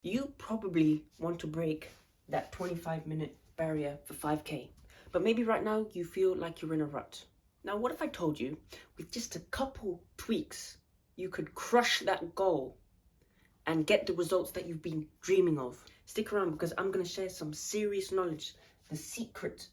You probably want to break that 25-minute barrier for 5K, but maybe right now you feel like you're in a rut. Now, what if I told you with just a couple tweaks, you could crush that goal and get the results that you've been dreaming of? Stick around because I'm going to share some serious knowledge, the secret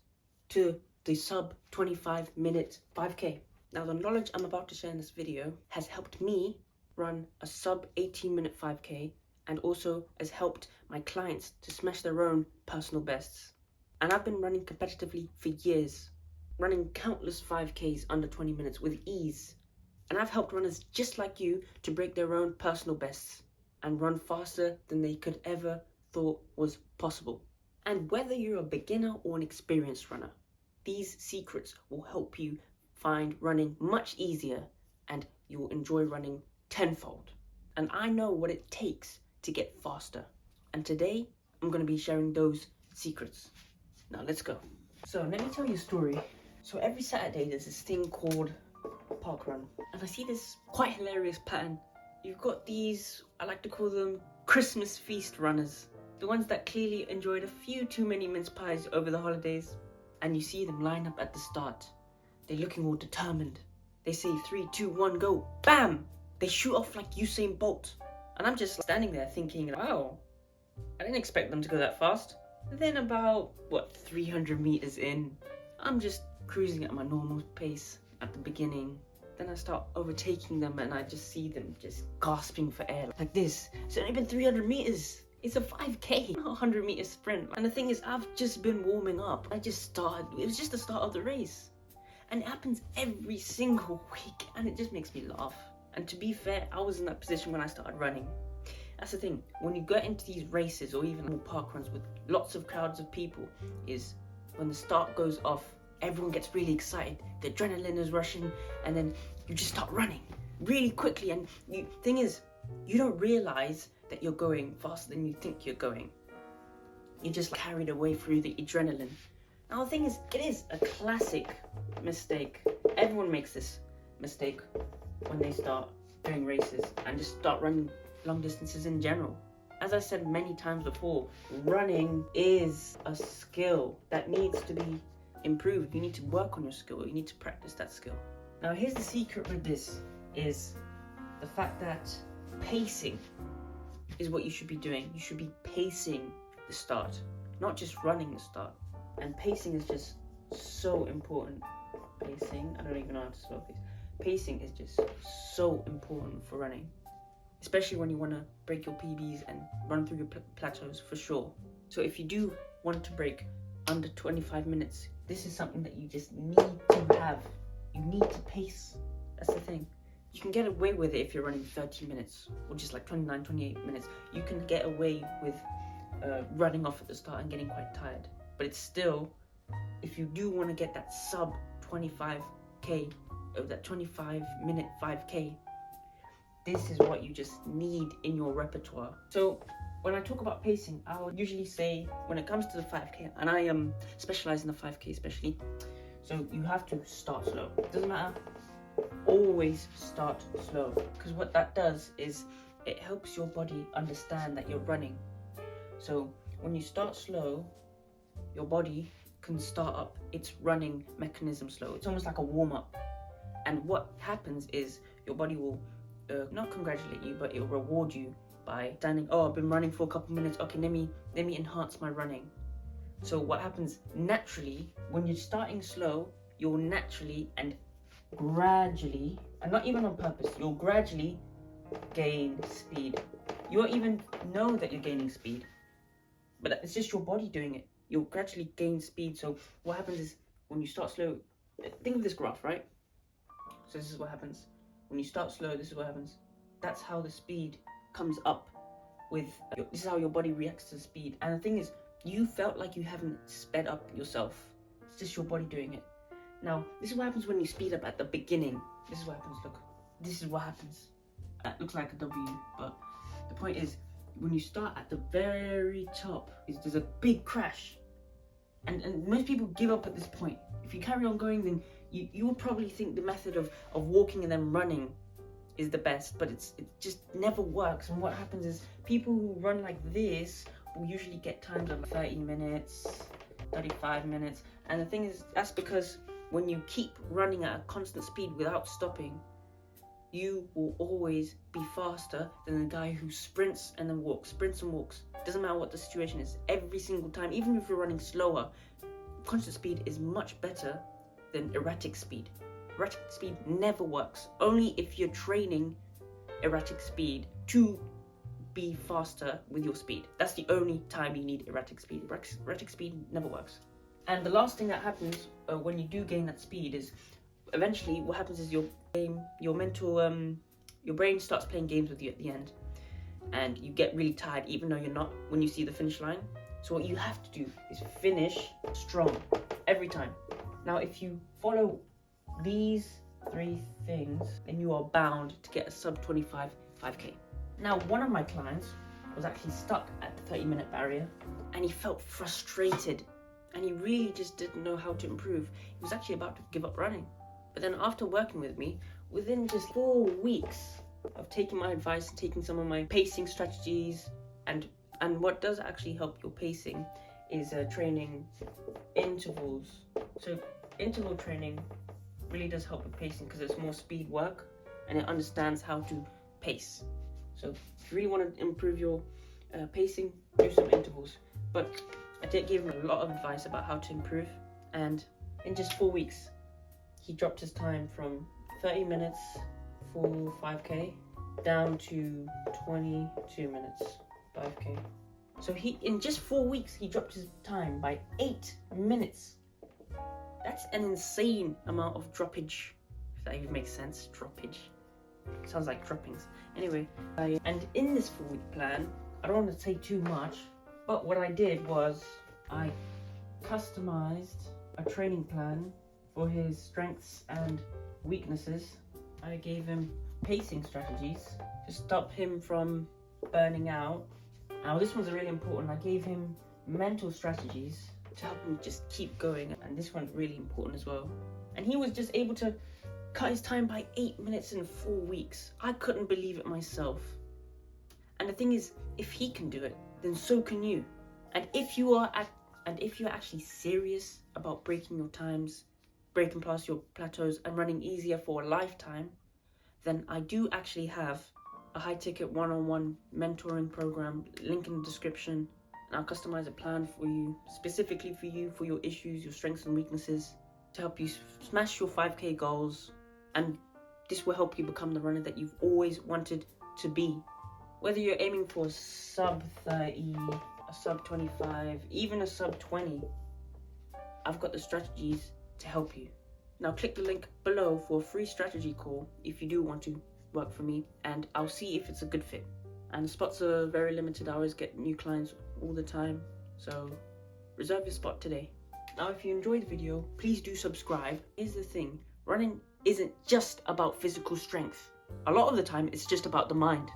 to the sub 25-minute 5K. Now, the knowledge I'm about to share in this video has helped me run a sub 18-minute 5K and also has helped my clients to smash their own personal bests. And I've been running competitively for years, running countless 5Ks under 20 minutes with ease. And I've helped runners just like you to break their own personal bests and run faster than they could ever thought was possible. And whether you're a beginner or an experienced runner, these secrets will help you find running much easier and you'll enjoy running tenfold. And I know what it takes to get faster. And today, I'm going to be sharing those secrets. Now, let's go. So, let me tell you a story. So, every Saturday, there's this thing called park run. And I see this quite hilarious pattern. You've got these, I like to call them Christmas feast runners. The ones that clearly enjoyed a few too many mince pies over the holidays. And you see them line up at the start. They're looking all determined. They say 3, 2, 1, go. Bam! They shoot off like Usain Bolt. And I'm just standing there thinking, wow, I didn't expect them to go that fast. Then about, 300 meters in, I'm just cruising at my normal pace at the beginning. Then I start overtaking them and I just see them just gasping for air like this. It's only been 300 meters. It's a 5K, not a 100-meter sprint. And the thing is, I've just been warming up. It was just the start of the race. And it happens every single week and it just makes me laugh. And to be fair, I was in that position when I started running. That's the thing, when you get into these races or even more park runs with lots of crowds of people, is when the start goes off, everyone gets really excited, the adrenaline is rushing, and then you just start running really quickly. And the thing is, you don't realize that you're going faster than you think you're going. You're just carried away through the adrenaline. Now the thing is, it is a classic mistake. Everyone makes this mistake when they start doing races and just start running long distances in general. As I said many times before, running is a skill that needs to be improved. You need to work on your skill. You need to practice that skill. Now here's the secret with this, is the fact that pacing is what you should be doing. You should be pacing the start, not just running the start. And pacing is just so important. Pacing, I don't even know how to spell this. Pacing is just so important for running, especially when you want to break your PBs and run through your plateaus for sure. So if you do want to break under 25 minutes, this is something that you just need to have. You need to pace. That's the thing. You can get away with it if you're running 30 minutes or just like 29, 28 minutes. You can get away with running off at the start and getting quite tired. But it's still, if you do want to get that sub 25K, or that 25-minute 5K, this is what you just need in your repertoire. So when I talk about pacing, I would usually say when it comes to the 5K, and I specialize in the 5K especially, so you have to start slow. It doesn't matter, always start slow, because what that does is it helps your body understand that you're running. So when you start slow, your body can start up its running mechanism slow. It's almost like a warm-up. And what happens is your body will not congratulate you, but it will reward you by standing, oh, I've been running for a couple minutes, okay, let me enhance my running. So what happens naturally, when you're starting slow, you'll naturally and gradually, and not even on purpose, you'll gradually gain speed. You won't even know that you're gaining speed, but it's just your body doing it. You'll gradually gain speed. So what happens is, when you start slow, think of this graph, right? So this is what happens. When you start slow, this is what happens. That's how the speed comes up with, this is how your body reacts to the speed. And the thing is, you felt like you haven't sped up yourself. It's just your body doing it. Now, this is what happens when you speed up at the beginning. This is what happens, look. This is what happens. That looks like a W, but the point is, when you start at the very top, there's a big crash. And most people give up at this point. If you carry on going, then you will probably think the method of walking and then running is the best, but it just never works. And what happens is people who run like this will usually get times of 30 minutes, 35 minutes. And the thing is, that's because when you keep running at a constant speed without stopping, you will always be faster than the guy who sprints and then walks, sprints and walks. Doesn't matter what the situation is, every single time, even if you're running slower, constant speed is much better than erratic speed. Erratic speed never works, only if you're training erratic speed to be faster with your speed. That's the only time you need erratic speed. Erratic speed never works. And the last thing that happens when you do gain that speed is eventually what happens is your brain starts playing games with you at the end, and you get really tired even though you're not when you see the finish line. So what you have to do is finish strong every time. Now if you follow these 3 things, then you are bound to get a sub-25 5k. Now one of my clients was actually stuck at the 30-minute barrier, and he felt frustrated, and he really just didn't know how to improve. He was actually about to give up running. But then after working with me, within just 4 weeks of taking my advice and taking some of my pacing strategies, and what does actually help your pacing is training intervals. So interval training really does help with pacing because it's more speed work and it understands how to pace. So if you really want to improve your pacing, do some intervals. But I did give him a lot of advice about how to improve, and in just 4 weeks he dropped his time from 30 minutes for 5k down to 22 minutes 5k. So in just 4 weeks he dropped his time by 8 minutes. That's an insane amount of droppage, if that even makes sense. Droppage sounds like droppings. Anyway, and in this 4-week plan, I don't want to say too much, but what I did was I customized a training plan for his strengths and weaknesses. I gave him pacing strategies to stop him from burning out. Now this one's really important. I gave him mental strategies to help him just keep going, and this one's really important as well. And he was just able to cut his time by 8 minutes in 4 weeks. I couldn't believe it myself. And the thing is, if he can do it, then so can you. And if you're actually serious about breaking your times, breaking past your plateaus and running easier for a lifetime, then I do actually have a high-ticket one-on-one mentoring program, link in the description, and I'll customize a plan for you, specifically for you, for your issues, your strengths and weaknesses, to help you smash your 5k goals. And this will help you become the runner that you've always wanted to be. Whether you're aiming for a sub 30, a sub 25, even a sub 20, I've got the strategies to help you. Now click the link below for a free strategy call if you do want to work for me, and I'll see if it's a good fit. And the spots are very limited. I always get new clients all the time, so reserve your spot today. Now if you enjoyed the video, please do subscribe. Here's the thing, running isn't just about physical strength. A lot of the time it's just about the mind,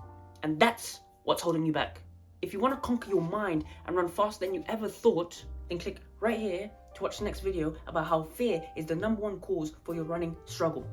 and that's what's holding you back. If you want to conquer your mind and run faster than you ever thought, then click right here to watch the next video about how fear is the #1 cause for your running struggle.